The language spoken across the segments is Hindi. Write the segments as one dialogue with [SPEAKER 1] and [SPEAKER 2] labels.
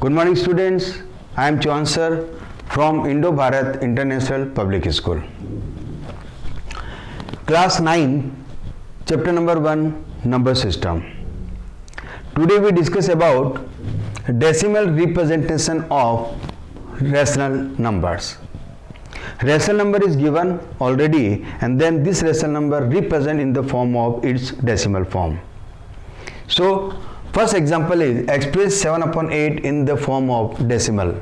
[SPEAKER 1] Good morning students, I am Chauhan sir from Indo-Bharat International Public School. Class 9, chapter number 1, number system. Today we discuss about decimal representation of rational numbers. Rational number is given already and then this rational number represent in the form of its decimal form. So first example is express 7 upon 8 in the form of decimal.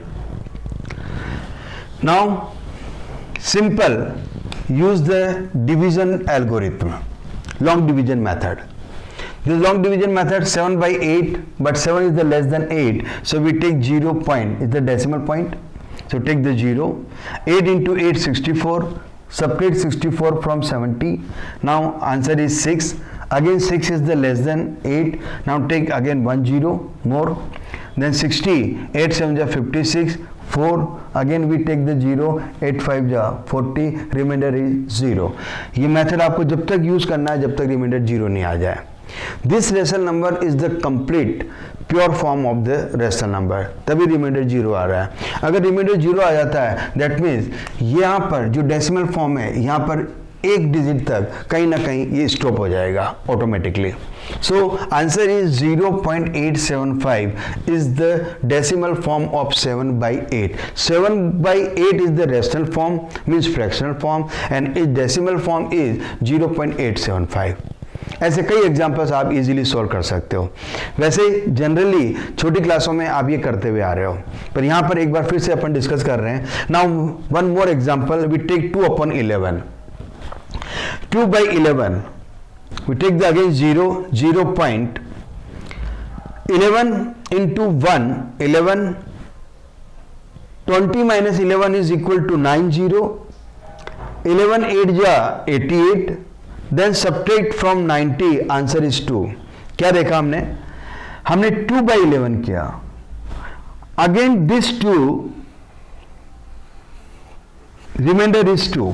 [SPEAKER 1] Now simple, use the division algorithm, long division method. This long division method 7 by 8, but 7 is the less than 8, so we take 0 point, is the decimal point, so take the 0. 8 into 8 64, subtract 64 from 70. Now answer is 6. Again 6 is the less than 8. Now take again 1 0 more. Then 60. 8 7 ja 56. 4. Again we take the 0. 8 5 ja 40. Remainder is 0. ये मेथड आपको जब तक यूज करना है जब तक रिमाइंडर 0 नहीं आ जाए. This rational number is the complete pure form of the rational number. तभी रिमाइंडर 0 आ रहा है. अगर रिमाइंडर 0 आ जाता है that means यहाँ पर जो डेसिमल फॉर्म है यहाँ पर एक डिजिट तक कहीं ना कहीं ये स्टॉप हो जाएगा automatically. So answer is 0.875 is the decimal form of 7 by 8. 7 by 8 is the rational form means fractional form and is decimal form is 0.875. ऐसे कई एग्जांपल्स आप इजीली सॉल्व कर सकते हो. वैसे जनरली छोटी क्लासों में आप ये करते हुए आ रहे हो, पर यहाँ पर एक बार फिर से अपन डिस्कस कर रहे हैं. Now one more example, we take 2 upon 11. 2 by 11, we take the again 0 point 11 into 1 11. 20 minus 11 is equal to 90. 11 8 ja 88. Then subtract from 90, answer is 2. क्या देखा हमने 2 by 11 किया. Again this 2, remainder is 2.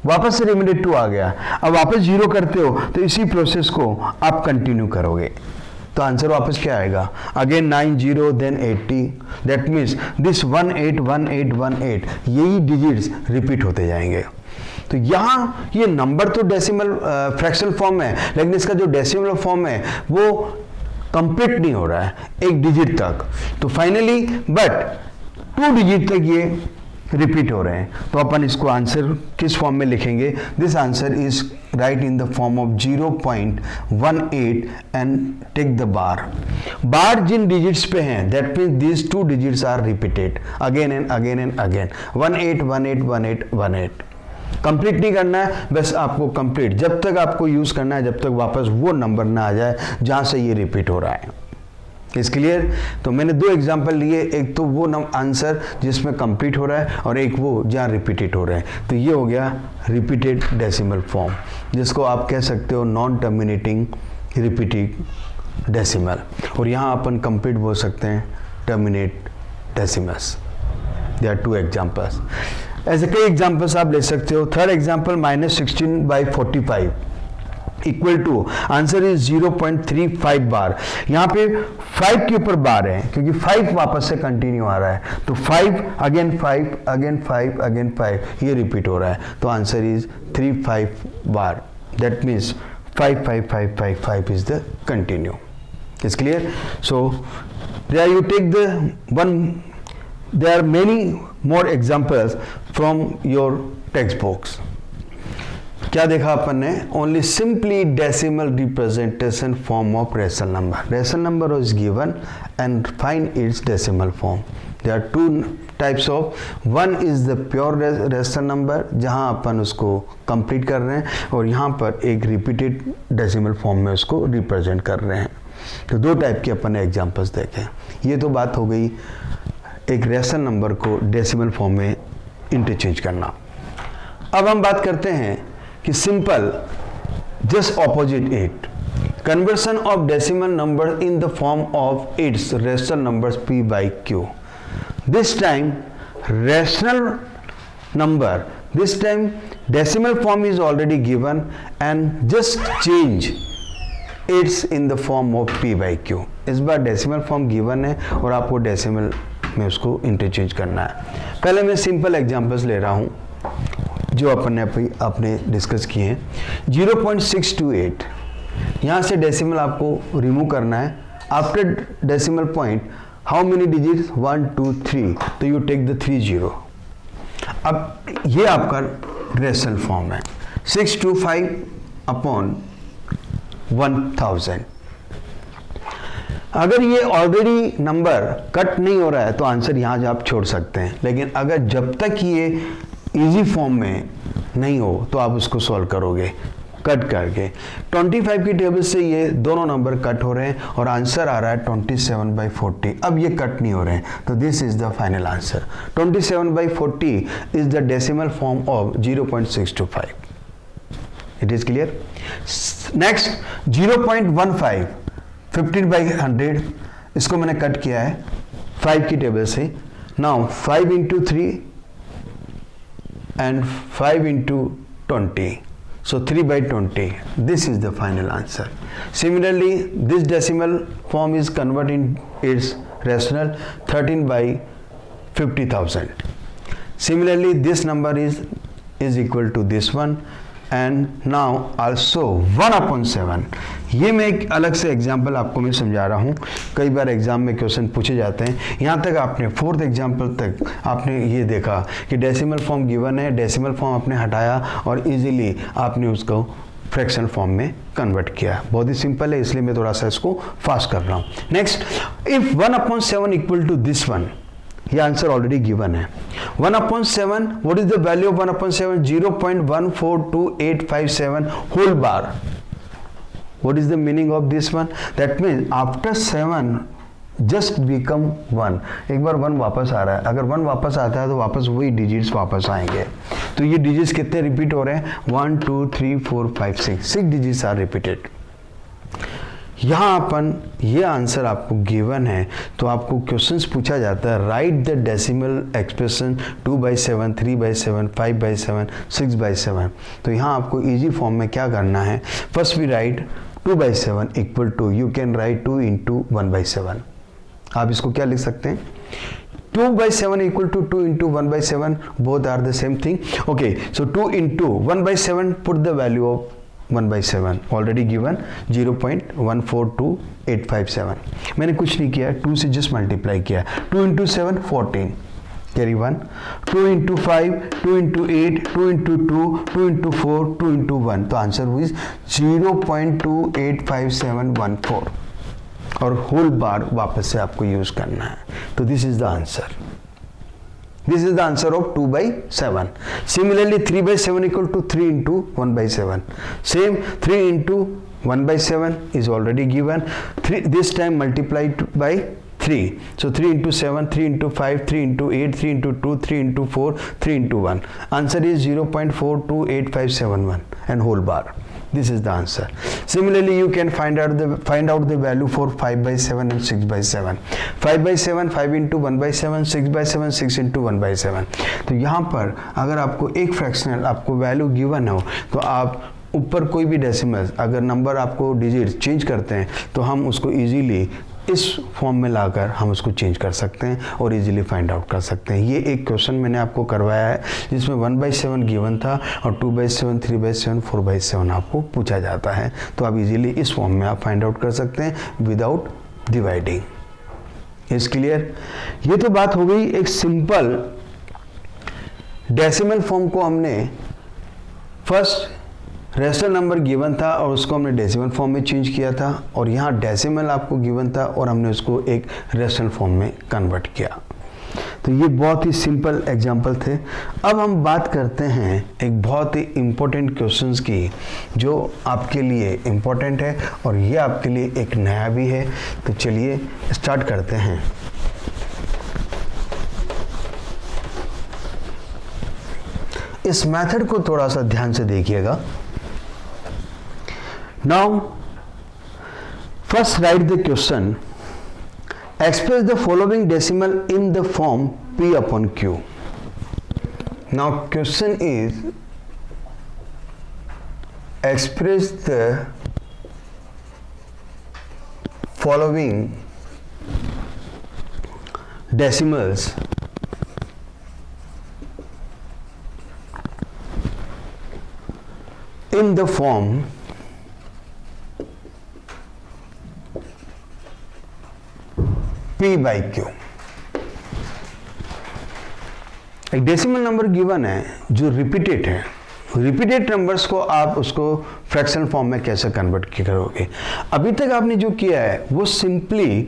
[SPEAKER 1] वापस से रिमाइंडर 2 आ गया. अब वापस 0 करते हो तो इसी प्रोसेस को आप कंटिन्यू करोगे तो आंसर वापस क्या आएगा. Again 90 then 80. That means this 181818 यही डिजिट्स रिपीट होते जाएंगे. तो यहाँ ये नंबर तो डेसिमल फ्रैक्शनल फॉर्म है, लेकिन इसका जो डेसिमल फॉर्म है वो कंप्लीट नहीं हो रहा है एक डिजिट तक. तो फाइनली बट 2 डिजिट तक ये रिपीट हो रहे हैं. तो अपन इसको आंसर किस फॉर्म में लिखेंगे. This answer is right in the form of 0.18 and take the bar. Bar जिन डिजिट्स पे हैं that means these 2 digits are repeated again and again and again. 18181818 complete नहीं करना है, बस आपको कंप्लीट जब तक आपको यूज करना है जब तक वापस वो नंबर ना आ जाए जहां से ये रिपीट हो रहा है. Is clear. तो मैंने 2 एग्जांपल लिए, एक तो वो आंसर जिसमें कंप्लीट हो रहा है और एक वो जहाँ रिपीटेड हो रहा है. तो ये हो गया रिपीटेड डेसिमल फॉर्म, जिसको आप कह सकते हो नॉन टर्मिनेटिंग रिपीटेड डेसिमल. और यहाँ अपन कंप्लीट बोल सकते हैं terminate decimals. They are 2 examples. ऐसे कई एग्जाम्पल्स आप ले सकते हो. Third example -16 by 45 equal to answer is 0.35 bar. यहाँ पे 5 के ऊपर बार है क्योंकि 5 वापस से कंटिन्यू आ रहा है. तो 5 अगेन 5 अगेन 5 अगेन 5 ये रिपीट हो रहा है. तो answer is 35 bar. That means 5 5 5 5 5 is the continue. Is clear. So there you take the one. There are many more examples from your textbooks. क्या देखा अपन ने. Only simply decimal representation form of rational number. Rational number is given and find its decimal form. There are 2 types of. One is the pure rational number जहां अपन उसको कंप्लीट कर रहे हैं और यहाँ पर एक रिपीटेड डेसिमल फॉर्म में उसको रिप्रेजेंट कर रहे हैं. तो 2 टाइप के अपन ने एग्जाम्पल्स देखे. ये तो बात हो गई एक रेशनल नंबर को डेसिमल फॉर्म में इंटरचेंज करना. अब हम बात करते हैं कि simple just opposite it conversion of decimal number in the form of its rational numbers p by q. This time rational number, this time decimal form is already given and just change it's in the form of p by q. इस बार डेसिमल फॉर्म गिवन है और आपको डेसिमल में उसको इंटरचेंज करना है। पहले मैं सिंपल एग्जांपल्स ले रहा हूँ जो आपने डिस्कस किए हैं। 0.628 यहाँ से डेसिमल आपको रिमूव करना है। After decimal point how many digits 1 2 3, तो यू टेक द 3 0। अब ये आपका रेशनल फॉर्म है 625 अपॉन 1000। अगर ये ऑलरेडी नंबर कट नहीं हो रहा है तो आंसर यहाँ से आप छोड़ सकते हैं, लेकिन अगर जब तक ये इजी फॉर्म में नहीं हो तो आप उसको सॉल्व करोगे कट करके। 25 की टेबल से ये दोनों नंबर कट हो रहे हैं और आंसर आ रहा है 27/40। अब ये कट नहीं हो रहे हैं तो this is the final answer. 27/40 is the decimal form of 0.625। It is clear. Next 0.15 15/100, इसको मैंने कट किया है 5 की टेबल से। Now 5 into 3 and 5 into 20, so 3/20. This is the final answer. Similarly, this decimal form is converted in its rational 13/50,000. Similarly, this number is equal to this one, and now also 1/7. ये मैं एक अलग से एग्जाम्पल आपको मैं समझा रहा हूँ। कई बार एग्जाम में क्वेश्चन पूछे जाते हैं। यहाँ तक आपने 4th एग्जाम्पल तक आपने ये देखा कि डेसिमल फॉर्म गिवन है, डेसिमल फॉर्म आपने हटाया और इजीली आपने उसको फ्रैक्शन फॉर्म में कन्वर्ट किया। बहुत ही सिंपल है, इसलिए मैं थोड़ा सा इसको फास्ट कर रहा हूँ। Next, if 1/7 equal to this one, ये आंसर ऑलरेडी गिवन है। 1/7, what is the value of 1/7? 0.142857 whole bar. What is the meaning of this one? That means after 7 just become 1. एक बार 1 वापस आ रहा है, अगर 1 वापस आता है तो वापस वही डिजिट्स वापस आएंगे। तो ये डिजिट्स कितने रिपीट हो रहे हैं? 1 2 3 4 5 6 डिजिट्स आर रिपीटेड। यहाँ अपन ये आंसर आपको गिवन है तो आपको क्वेश्चंस पूछा जाता है राइट द डेसिमल एक्सप्रेशन 2/7 3/7 5/7 6/7। तो यहाँ आपको इजी फॉर्म में क्या करना है? First we write 2/7 equal to, you can write 2 into 1/7। आप इसको क्या लिख सकते हैं? 2/7 equal to 2 into 1/7, both are the same thing. Okay, so 2 into 1/7, put the value of 1/7 already given 0.142857। मैंने कुछ नहीं किया, 2 से जस्ट मल्टीप्लाई किया। 2 into 7 14, carry 1, 2 into 5, 2 into 8, 2 into 2, 2 into 4, 2 into 1। तो आंसर हुई 0.285714 और होल बार वापस से आपको यूज करना है। तो this is the answer. This is the answer of 2/7. Similarly, 3/7 equal to 3 into 1/7. Same, 3 into 1/7 is already given. 3 this time multiplied by 3. So 3 into 7, 3 into 5, 3 into 8, 3 into 2, 3 into 4, 3 into 1. Answer is 0.428571 and whole bar. This is the answer. Similarly, you can find out the value for 5/7 and 6/7. 5/7 5 into 1/7, 6/7 6 into 1/7. तो यहाँ पर अगर आपको एक फ्रैक्शनल आपको वैल्यू गिवन हो तो आप ऊपर कोई भी डेसिमल अगर नंबर आपको डिजिट चेंज करते हैं तो हम उसको इजीली इस फॉर्म में लाकर हम उसको चेंज कर सकते हैं और इजीली फाइंड आउट कर सकते हैं। ये एक क्वेश्चन मैंने आपको करवाया है जिसमें 1/7 गिवन था और 2/7 3/7 4/7 आपको पूछा जाता है। तो आप इजीली इस फॉर्म में आप फाइंड आउट कर सकते हैं विदाउट डिवाइडिंग। Is clear? ये तो बात हो गई एक सिंपल डेसिमल फॉर्म को हमने फर्स्ट रेशनल नंबर गिवन था और उसको हमने डेसिमल फॉर्म में चेंज किया था और यहाँ डेसिमल आपको गिवन था और हमने उसको एक रेशनल फॉर्म में कन्वर्ट किया। तो ये बहुत ही सिंपल एग्जांपल थे। अब हम बात करते हैं एक बहुत ही इम्पोर्टेंट क्वेश्चंस की जो आपके लिए इम्पोर्टेंट है और ये आपके लिए एक नया भी है। तो चलिए स्टार्ट करते हैं। इस मेथड को थोड़ा सा ध्यान से देखिएगा। Now, first write the question. Express the following decimal in the form P upon Q. Now, question is express the following decimals in the form P by Q। एक डेसिमल नंबर गिवन है जो रिपीटेड है, रिपीटेड नंबर्स को आप उसको फ्रैक्शनल फॉर्म में कैसे कन्वर्ट करोगे। अभी तक आपने जो किया है वो सिंपली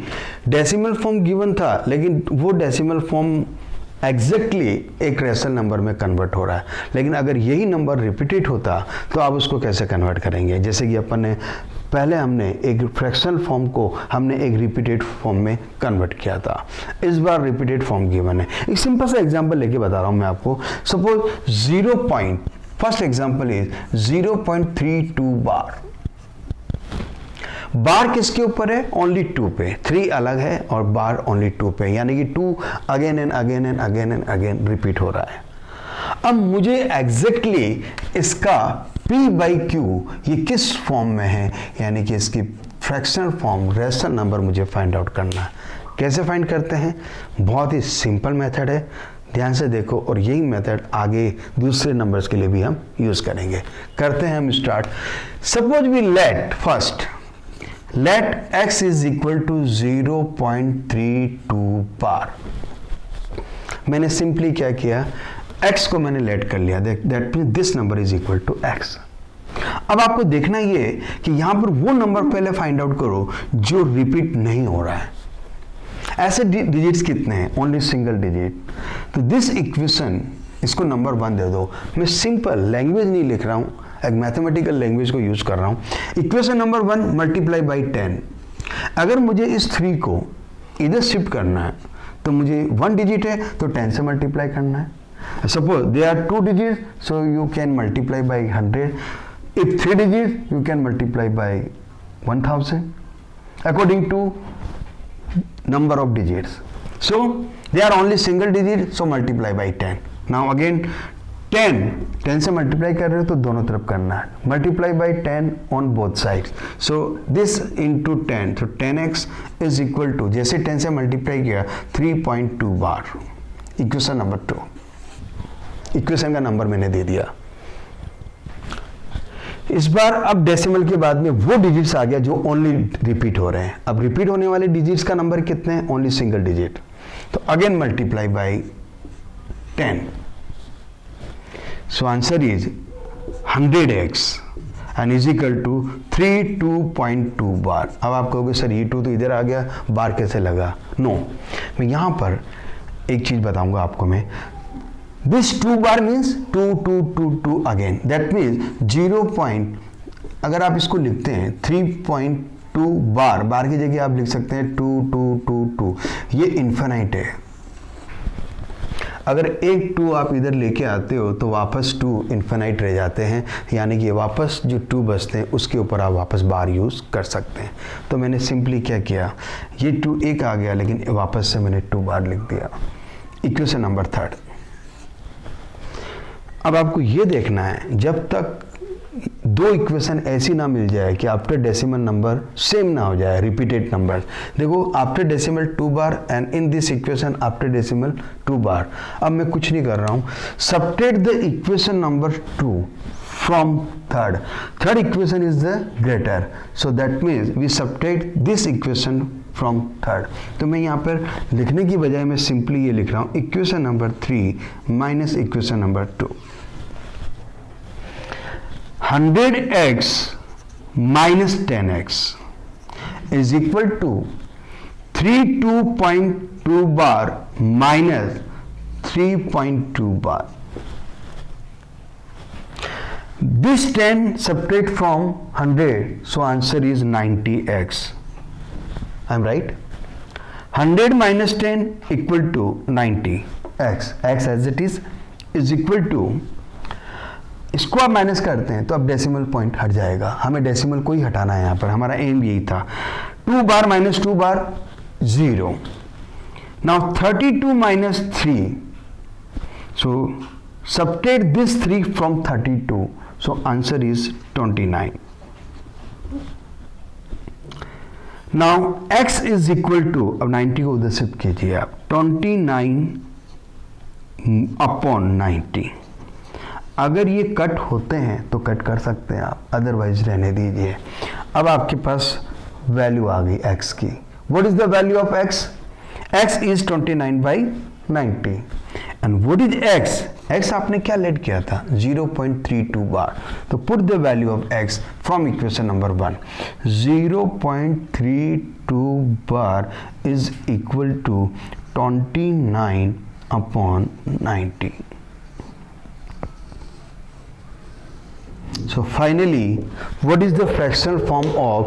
[SPEAKER 1] डेसिमल फॉर्म गिवन था, लेकिन वो डेसिमल फॉर्म एग्जैक्टली एक रेशनल नंबर में कन्वर्ट हो रहा है। लेकिन अगर यही नंबर रिपीटेड होता तो आप उसको कैसे कन्वर्ट करेंगे। जैसे कि अपन ने पहले हमने एक फ्रैक्शनल फॉर्म को हमने एक रिपीटेड फॉर्म में कन्वर्ट किया था, इस बार रिपीटेड फॉर्म गिवन है। एक सिंपल सा एग्जांपल लेके बता रहा हूं मैं आपको। सपोज फर्स्ट एग्जांपल इज 0.32 बार। बार किसके ऊपर है? ओनली 2 पे। 3 अलग है और बार ओनली 2 पे, यानी कि 2 again and again and again and again repeat हो रहा है। अब मुझे एग्जैक्टली इसका P बाई Q ये किस फॉर्म में है, यानी कि इसकी फ्रैक्शनल फॉर्म रेशनल नंबर मुझे फाइंड आउट करना है। कैसे फाइंड करते हैं? बहुत ही सिंपल मेथड है, ध्यान से देखो, और यही मेथड आगे दूसरे नंबर्स के लिए भी हम यूज करेंगे। करते हैं हम start. Suppose we let x is equal to 0.32 bar. मैंने सिंपली क्या किया, x को मैंने लेट कर लिया, that means this number is equal to x। अब आपको देखना ये कि यहां पर वो नंबर पहले फाइंड आउट करो जो रिपीट नहीं हो रहा है। ऐसे डिजिट्स कितने हैं? Only single digit. तो दिस इक्वेशन, इसको नंबर 1 दे दो। मैं सिंपल लैंग्वेज नहीं लिख रहा हूं, एक मैथमेटिकल लैंग्वेज को यूज कर रहा हूं। Equation number 1 multiply by 10। अगर मुझे इस 3 को इधर शिफ्ट करना है तो मुझे 1 डिजिट है तो 10 से मल्टीप्लाई करना है। Suppose there are 2 digits, so you can multiply by 100. If 3 digits, you can multiply by 1000 according to number of digits. So they are only single digit, so multiply by 10. Now again 10 से multiply कर रहे हो तो दोनों तरफ करना है। Multiply by 10 on both sides. So this into 10, so 10x is equal to, जैसे 10 से multiply किया 3.2 बार। इक्वेशन नंबर 2, इक्वेशन का नंबर मैंने दे दिया। इस बार अब डेसिमल के बाद में वो डिजिट्स आ गया जो ओनली रिपीट हो रहे हैं। अब रिपीट होने वाले डिजिट्स का नंबर कितने हैं? Only single digit. तो again multiply by 10। So answer is 100x and is equal to 32.2 bar. अब आप कहोगे सर ये 2 तो इधर आ गया, बार कैसे लगा? नो, मैं यहां पर एक चीज बताऊंगा आपको मैं। This 2 bar means 2 2 2 2 again. That means 0. अगर आप इसको लिखते हैं 3.2 बार, बार की जगह आप लिख सकते हैं 2 2 2 2। ये इन्फिनाइट है। अगर एक 2 आप इधर लेके आते हो तो वापस 2 इन्फिनाइट रह जाते हैं, यानी कि वापस जो 2 बचते हैं उसके ऊपर आप वापस बार यूज कर सकते हैं। तो मैंने सिंपली क्या किया, ये 2 एक आ गया लेकिन वापस से मैंने 2 बार लिख दिया। Equation number 3। अब आपको ये देखना है जब तक 2 इक्वेशन ऐसी ना मिल जाए कि आफ्टर डेसिमल नंबर सेम ना हो जाए, रिपीटेड नंबर। देखो after decimal 2 bar and in this equation after decimal 2 bar. अब मैं कुछ नहीं कर रहा हूं, subtract the equation number 2 from third equation is the greater, so that means we subtract this equation from third. तो मैं यहाँ पर लिखने की बजाय मैं सिंपली ये लिख रहा हूँ, equation number 3 minus equation number 2। 100x minus 10x is equal to 32.2 bar minus 3.2 bar. This 10 subtract from 100, so answer is 90x. I'm right? 100 minus 10 equal to 90x. X as it is equal to, इसको आप माइनस करते हैं तो अब डेसिमल पॉइंट हट जाएगा। हमें डेसिमल को ही हटाना है, यहाँ पर हमारा एम यही था। 2 bar minus 2 bar 0। Now 32 minus 3, so subtract this 3 from 32, so answer is 29। Now x is equal to, अब 90 को उधर शिफ्ट कीजिए आप, 29 अपॉन 90। अगर ये कट होते हैं तो कट कर सकते हैं आप, अदरवाइज रहने दीजिए। अब आपके पास वैल्यू आ गई x की। What is the value of x? x is 29/90 and what is x? x आपने क्या लेट किया था? 0.32 बार। तो put the value of x from equation number 1। 0.32 bar is equal to 29 upon 90। So finally, what is the fractional form of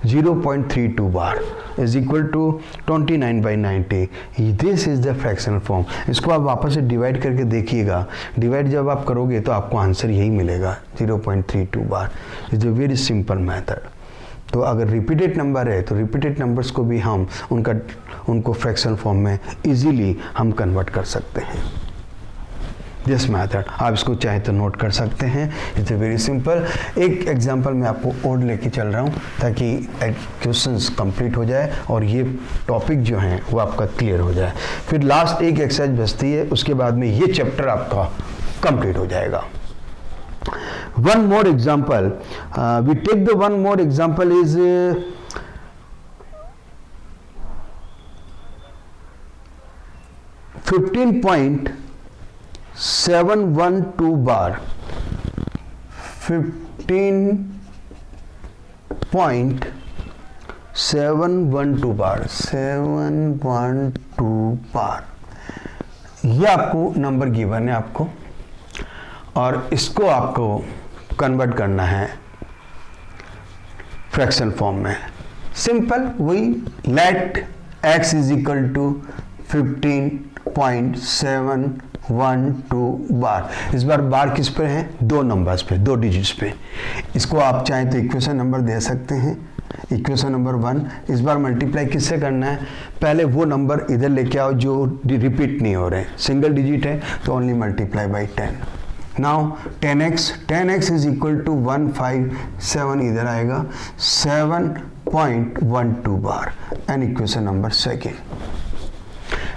[SPEAKER 1] 0.32 bar is equal to 29/90? This is the fractional form. इसको आप वापस से डिवाइड करके देखिएगा। डिवाइड जब आप करोगे तो आपको आंसर यही मिलेगा, 0.32 bar. Is a very simple method. तो अगर रिपीटेड नंबर है तो रिपीटेड नंबर्स को भी हम उनको फ्रैक्शनल फॉर्म में इजीली हम कन्वर्ट कर सकते हैं। दिस मेथड आप इसको चाहे तो नोट कर सकते हैं। It's very simple. एक एग्जांपल मैं आपको और लेके चल रहा हूँ ताकि क्वेश्चंस कंप्लीट हो जाए और ये टॉपिक जो हैं वो आपका क्लियर हो जाए। फिर लास्ट एक एक्सरसाइज बचती है, उसके बाद में ये चैप्टर आपका कंप्लीट हो जाएगा। One more example, we take the one more example is 15.712 bar. 15.712 bar, 712 bar. ये आपको नंबर गिवन है आपको, और इसको आपको कन्वर्ट करना है फ्रैक्शन फॉर्म में। सिंपल, वही let x is equal to 15.712 bar. इस बार बार किस पे है? दो नंबर्स पे, दो डिजिट्स पे। इसको आप चाहें तो इक्वेशन नंबर दे सकते हैं, इक्वेशन नंबर 1। इस बार मल्टीप्लाई किससे करना है? पहले वो नंबर इधर लेके आओ जो रिपीट नहीं हो रहे, सिंगल डिजिट है, तो only multiply by 10। Now 10x is equal to 157, इधर आएगा 7.12 बार एंड इक्वेशन नंबर 2।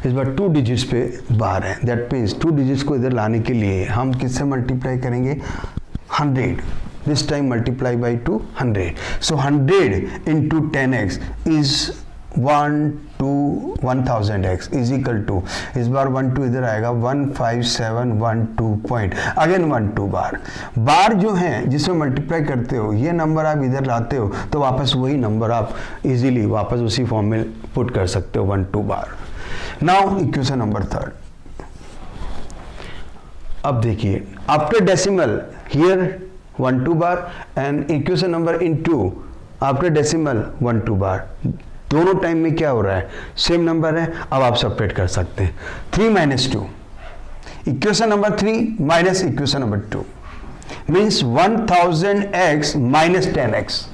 [SPEAKER 1] इस बार 2 डिजिट्स पे बार है, दैट मीन्स 2 डिजिट्स को इधर लाने के लिए हम किससे मल्टीप्लाई करेंगे? 100। This time multiply by 200। So 100 into 10x is 1000x is equal to, इस बार 12 इधर आएगा 15712 पॉइंट, अगेन 12 बार जो है जिसमें मल्टीप्लाई करते हो, ये नंबर आप इधर लाते हो तो वापस वही नंबर आप इजीली वापस उसी फॉर्म में पुट कर सकते हो, 12 बार। Now equation number 3। अब देखिए, after decimal here 12 bar and equation number in 2 after decimal 12 बार। दोनों टाइम में क्या हो रहा है? सेम नंबर है। अब आप सेपरेट कर सकते हैं। 3 - 2, equation number 3 minus equation number 2 means 1000x minus 10x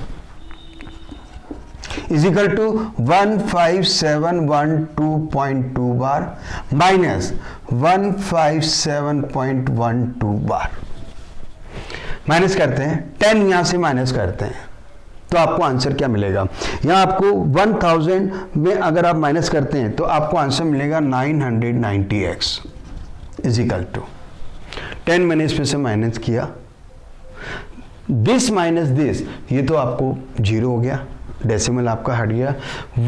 [SPEAKER 1] is equal to 15712.2 bar minus 157.12 bar. Minus करते हैं, 10 यहां से माइनस करते हैं तो आपको आंसर क्या मिलेगा? यहां आपको 1000 में अगर आप माइनस करते हैं तो आपको आंसर मिलेगा 990x इज इक्वल टू 10 मैंने इसमें से माइनस किया, दिस माइनस दिस, ये तो आपको 0 हो गया, डेसिमल आपका हट गया।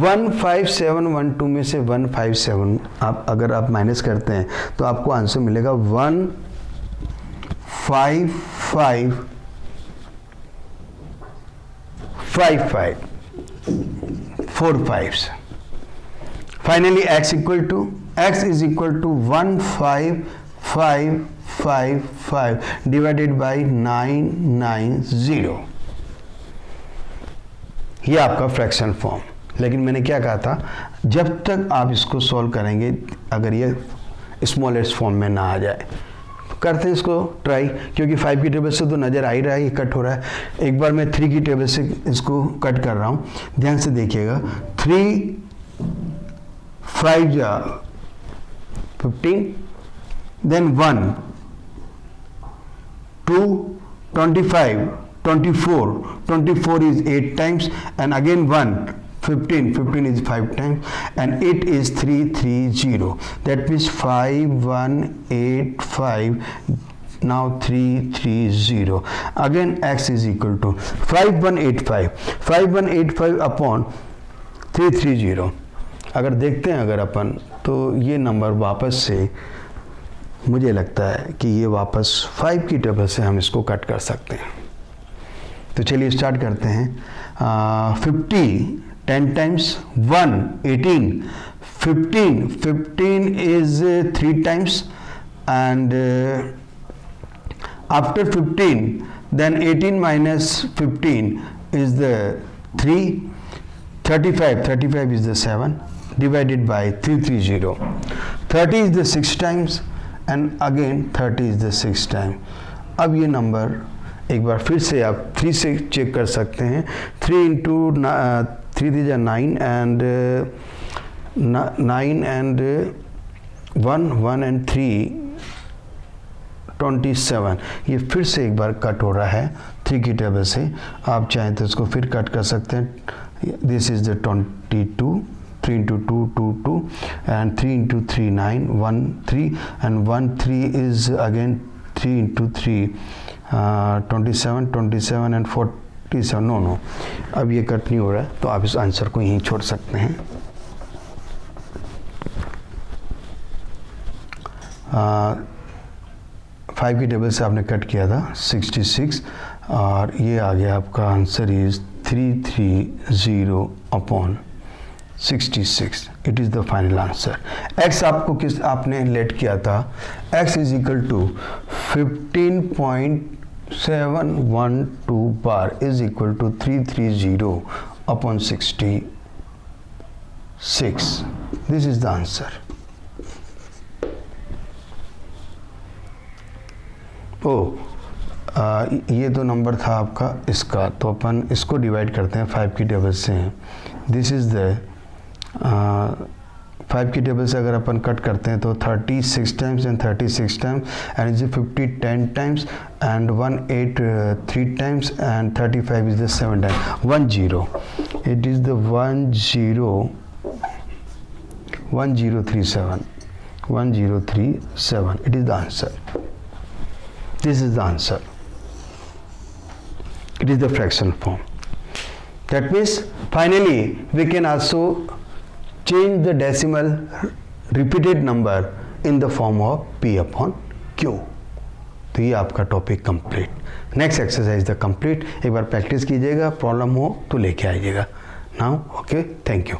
[SPEAKER 1] 15712 में से 157 आप अगर आप माइनस करते हैं तो आपको आंसर मिलेगा 15545। Finally x equal to, x is equal to 15555 divided by 990। ये आपका फ्रैक्शन फॉर्म। लेकिन मैंने क्या कहा था, जब तक आप इसको सॉल्व करेंगे अगर ये स्मॉलेस्ट फॉर्म में ना आ जाए, करते हैं इसको ट्राई, क्योंकि 5 की टेबल से तो नज़र आ ही रहा है ये कट हो रहा है। एक बार मैं 3 की टेबल से इसको कट कर रहा हूँ, ध्यान से देखिएगा। 3 5 15, then 1 2 25 24 is 8 times and again 1 15 is 5 times, and 8 is 330. That means 5185. Now 330. Again x is equal to 5185 upon 330. अगर देखते हैं अगर अपन, तो ये नंबर वापस से मुझे लगता है कि ये वापस 5 की टेबल से हम इसको कट कर सकते हैं। तो चलिए स्टार्ट करते हैं। 50 10 times 1 18, 15 is 3 times, and after 15 then 18 minus 15 is the 3, 35 is the 7 divided by 330. 30 is the 6 times, and again 30 is the 6 time. अब ये नंबर एक बार फिर से आप 3 से चेक कर सकते हैं। 3 into 3 is 9, and 9 and 1 and 3 27. ये फिर से एक बार कट हो रहा है 3 की टेबल से। आप चाहें तो इसको फिर कट कर सकते हैं। This is the 22, 3 into 2 2 2, and 3 into 3 9, 1 3, and 1 3 is again 3 into 3 27 and 47. No अब ये कट नहीं हो रहा है, तो आप इस आंसर को यहीं छोड़ सकते हैं। 5 की टेबल से आपने कट किया था 66, और ये आ गया आपका answer is 330 upon 66. It is the final answer. x आपको किस आपने लेट किया था, x is equal to 15.712 bar is equal to 330 upon 66. This is the answer. ये तो नंबर था आपका इसका, तो अपन इसको डिवाइड करते हैं 5 की टेबल से। दिस इज़ द 5 की टेबल से अगर अपन कट करते हैं तो 36 times and 36 times, and is 50 10 times, and 1 8 3 times, and 35 is the 7 times. 10, it is the 1037 it is the answer. This is the answer. It is the fraction form. That means finally we can also change the decimal repeated number in the form of P upon Q. तो ये आपका topic complete. Next exercise the complete. एक बार प्रैक्टिस कीजिएगा, प्रॉब्लम हो तो लेके आइएगा। Now okay, thank you.